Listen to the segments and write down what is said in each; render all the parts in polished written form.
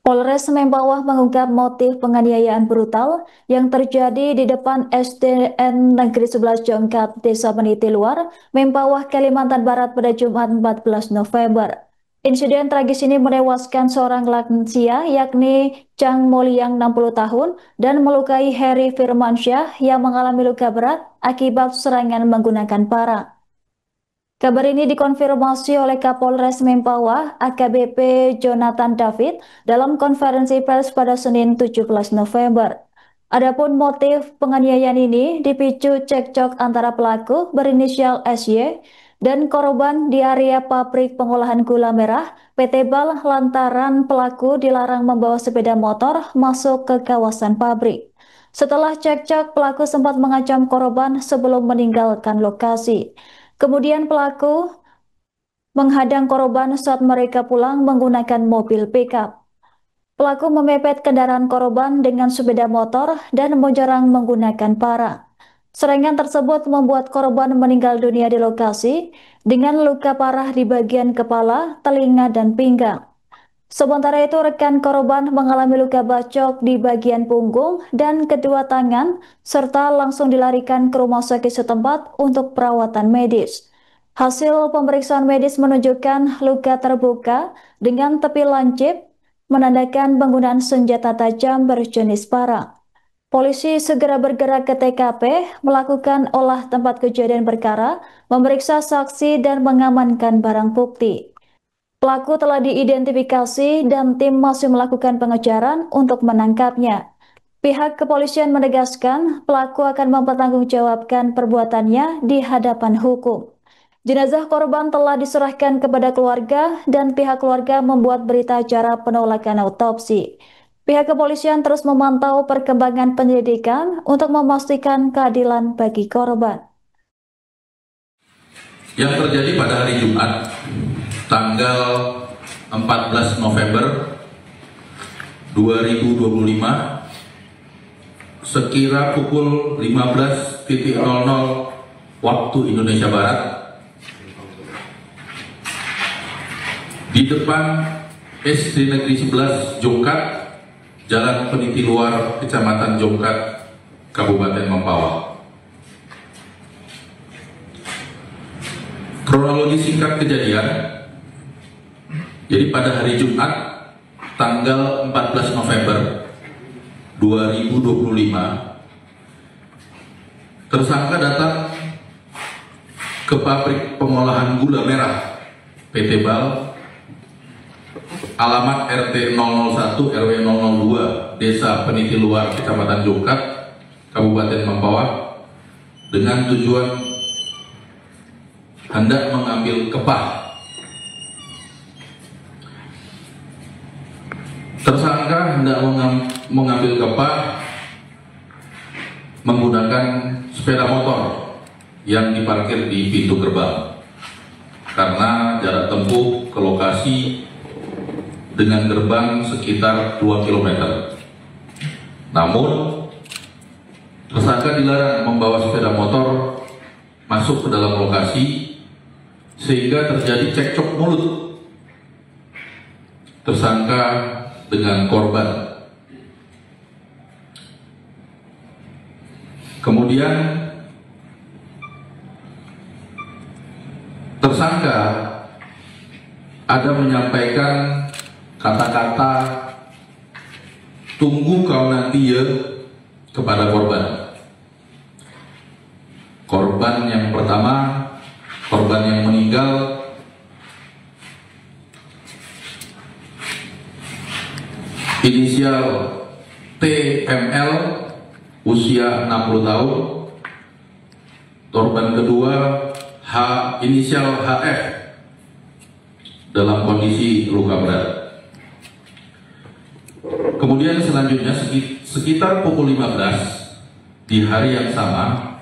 Polres Mempawah mengungkap motif penganiayaan brutal yang terjadi di depan SDN Negeri 11 Jongkat, Desa Peniti Luar, Mempawah, Kalimantan Barat pada Jumat 14 November. Insiden tragis ini menewaskan seorang lansia yakni Chang Moliang 60 tahun dan melukai Heri Firmansyah yang mengalami luka berat akibat serangan menggunakan parang. Kabar ini dikonfirmasi oleh Kapolres Mempawah, AKBP Jonathan David, dalam konferensi pers pada Senin 17 November. Adapun motif penganiayaan ini dipicu cekcok antara pelaku berinisial SY dan korban di area pabrik pengolahan gula merah PT Bal lantaran pelaku dilarang membawa sepeda motor masuk ke kawasan pabrik. Setelah cekcok, pelaku sempat mengancam korban sebelum meninggalkan lokasi. Kemudian pelaku menghadang korban saat mereka pulang menggunakan mobil pickup. Pelaku memepet kendaraan korban dengan sepeda motor dan menyerang menggunakan parang. Serangan tersebut membuat korban meninggal dunia di lokasi dengan luka parah di bagian kepala, telinga, dan pinggang. Sementara itu, rekan korban mengalami luka bacok di bagian punggung dan kedua tangan, serta langsung dilarikan ke rumah sakit setempat untuk perawatan medis. Hasil pemeriksaan medis menunjukkan luka terbuka dengan tepi lancip, menandakan penggunaan senjata tajam berjenis parang. Polisi segera bergerak ke TKP, melakukan olah tempat kejadian perkara, memeriksa saksi, dan mengamankan barang bukti. Pelaku telah diidentifikasi dan tim masih melakukan pengejaran untuk menangkapnya. Pihak kepolisian menegaskan pelaku akan mempertanggungjawabkan perbuatannya di hadapan hukum. Jenazah korban telah diserahkan kepada keluarga dan pihak keluarga membuat berita acara penolakan autopsi. Pihak kepolisian terus memantau perkembangan penyelidikan untuk memastikan keadilan bagi korban. Yang terjadi pada hari Jumat, tanggal 14 November 2025, sekira pukul 15.00 waktu Indonesia Barat, di depan SD Negeri 11 Jongkat, Jalan Peniti Luar, Kecamatan Jongkat, Kabupaten Mempawah. Kronologi singkat kejadian, jadi pada hari Jumat tanggal 14 November 2025, tersangka datang ke pabrik pengolahan gula merah PT Bal, alamat RT 001 RW 002 Desa Peniti Luar, Kecamatan Jongkat, Kabupaten Mempawah, dengan tujuan hendak mengambil kepah. Tersangka hendak mengambil kepah menggunakan sepeda motor yang diparkir di pintu gerbang, karena jarak tempuh ke lokasi dengan gerbang sekitar 2 km. Namun tersangka dilarang membawa sepeda motor masuk ke dalam lokasi, sehingga terjadi cekcok mulut tersangka dengan korban. Kemudian tersangka ada menyampaikan kata-kata "tunggu kau nanti ya" kepada korban. Korban yang pertama, korban yang meninggal, inisial TML, usia 60 tahun. Korban kedua, inisial HF, dalam kondisi luka berat. Kemudian selanjutnya sekitar pukul 15 di hari yang sama,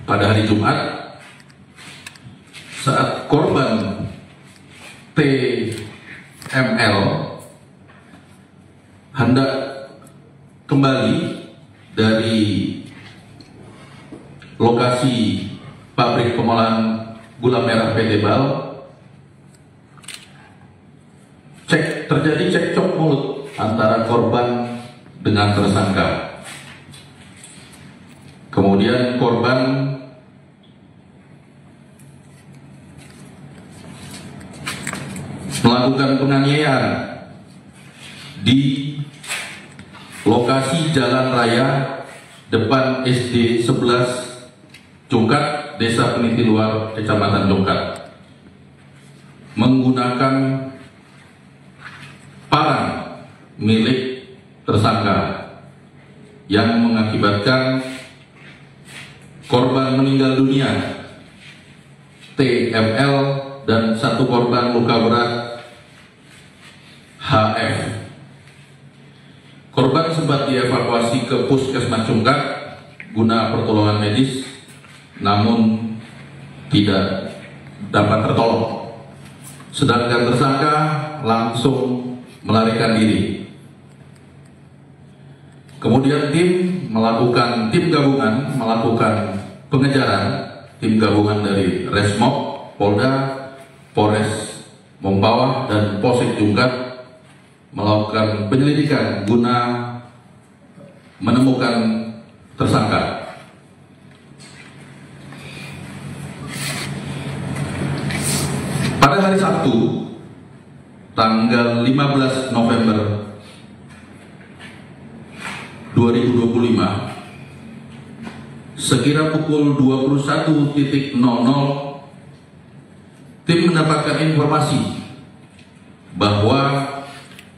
pada hari Jumat, saat korban TML hendak kembali dari lokasi pabrik pengolahan gula merah PT Bal, terjadi cekcok mulut antara korban dengan tersangka. Kemudian korban melakukan penganiayaan di lokasi jalan raya depan SD 11 Cungkat, Desa Peniti Luar, Kecamatan Cungkat, menggunakan parang milik tersangka yang mengakibatkan korban meninggal dunia TML dan satu korban luka berat HF. Korban sempat dievakuasi ke Puskesmas Cungkat guna pertolongan medis, namun tidak dapat tertolong. Sedangkan tersangka langsung melarikan diri. Kemudian tim gabungan melakukan pengejaran, tim gabungan dari Resmob, Polda, Polres Mempawah dan Polsek Cungkat melakukan penyelidikan guna menemukan tersangka. Pada hari Sabtu, tanggal 15 November 2025, sekira pukul 21.00, tim mendapatkan informasi bahwa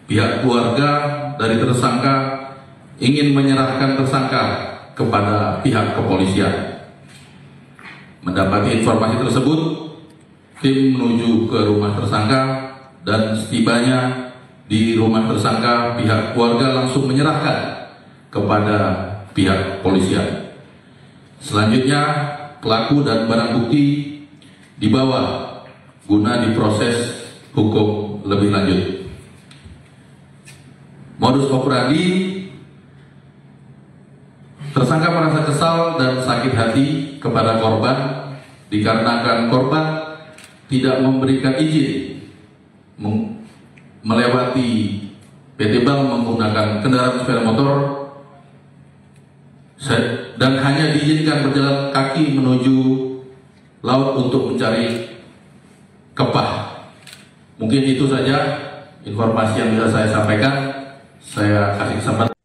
pihak keluarga dari tersangka ingin menyerahkan tersangka kepada pihak kepolisian. Mendapati informasi tersebut, tim menuju ke rumah tersangka dan setibanya di rumah tersangka, pihak keluarga langsung menyerahkan kepada pihak kepolisian. Selanjutnya, pelaku dan barang bukti dibawa guna diproses hukum lebih lanjut. Modus operandi, tersangka merasa kesal dan sakit hati kepada korban dikarenakan korban tidak memberikan izin melewati PT Bank menggunakan kendaraan sepeda motor dan hanya diizinkan berjalan kaki menuju laut untuk mencari kepah. Mungkin itu saja informasi yang bisa saya sampaikan. Saya kasih kesempatan.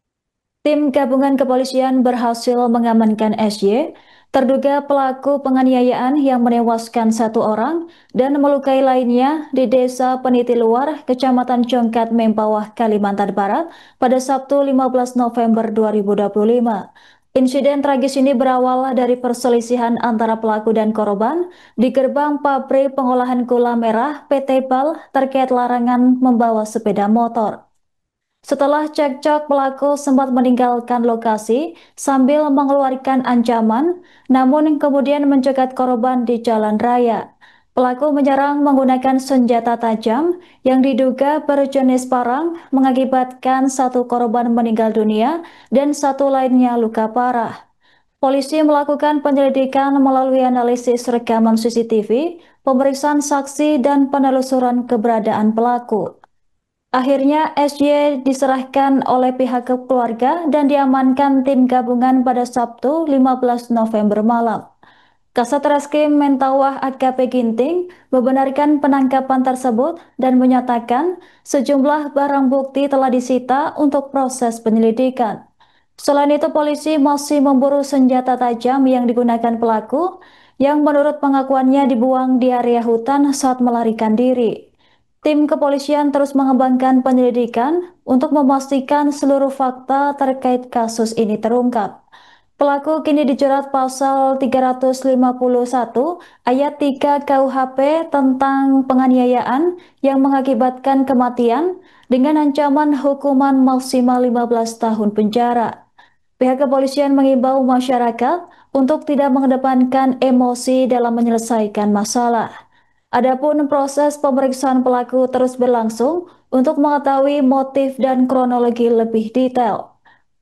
Tim gabungan kepolisian berhasil mengamankan SY, terduga pelaku penganiayaan yang menewaskan satu orang dan melukai lainnya di Desa Peniti Luar, Kecamatan Cungkat, Mempawah, Kalimantan Barat pada Sabtu 15 November 2025. Insiden tragis ini berawal dari perselisihan antara pelaku dan korban di gerbang pabrik pengolahan gula merah PT BAL terkait larangan membawa sepeda motor. Setelah cekcok, pelaku sempat meninggalkan lokasi sambil mengeluarkan ancaman, namun kemudian mencegat korban di jalan raya. Pelaku menyerang menggunakan senjata tajam yang diduga berjenis parang, mengakibatkan satu korban meninggal dunia dan satu lainnya luka parah. Polisi melakukan penyelidikan melalui analisis rekaman CCTV, pemeriksaan saksi, dan penelusuran keberadaan pelaku. Akhirnya SY diserahkan oleh pihak keluarga dan diamankan tim gabungan pada Sabtu 15 November malam. Kasat Reskrim Mentawah AKP Ginting membenarkan penangkapan tersebut dan menyatakan sejumlah barang bukti telah disita untuk proses penyelidikan. Selain itu, polisi masih memburu senjata tajam yang digunakan pelaku yang menurut pengakuannya dibuang di area hutan saat melarikan diri. Tim kepolisian terus mengembangkan penyelidikan untuk memastikan seluruh fakta terkait kasus ini terungkap. Pelaku kini dijerat pasal 351 ayat 3 KUHP tentang penganiayaan yang mengakibatkan kematian dengan ancaman hukuman maksimal 15 tahun penjara. Pihak kepolisian mengimbau masyarakat untuk tidak mengedepankan emosi dalam menyelesaikan masalah. Adapun proses pemeriksaan pelaku terus berlangsung untuk mengetahui motif dan kronologi lebih detail.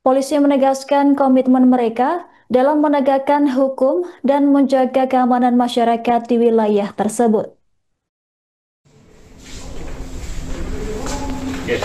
Polisi menegaskan komitmen mereka dalam menegakkan hukum dan menjaga keamanan masyarakat di wilayah tersebut. Yes,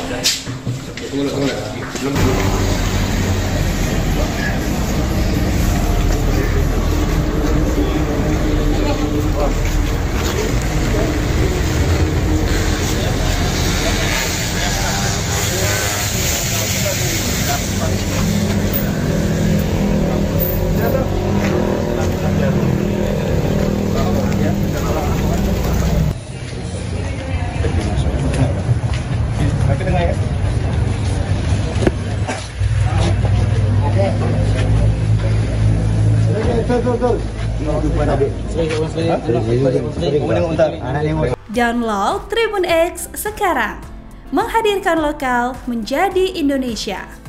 Download Tribun X sekarang, menghadirkan lokal menjadi Indonesia.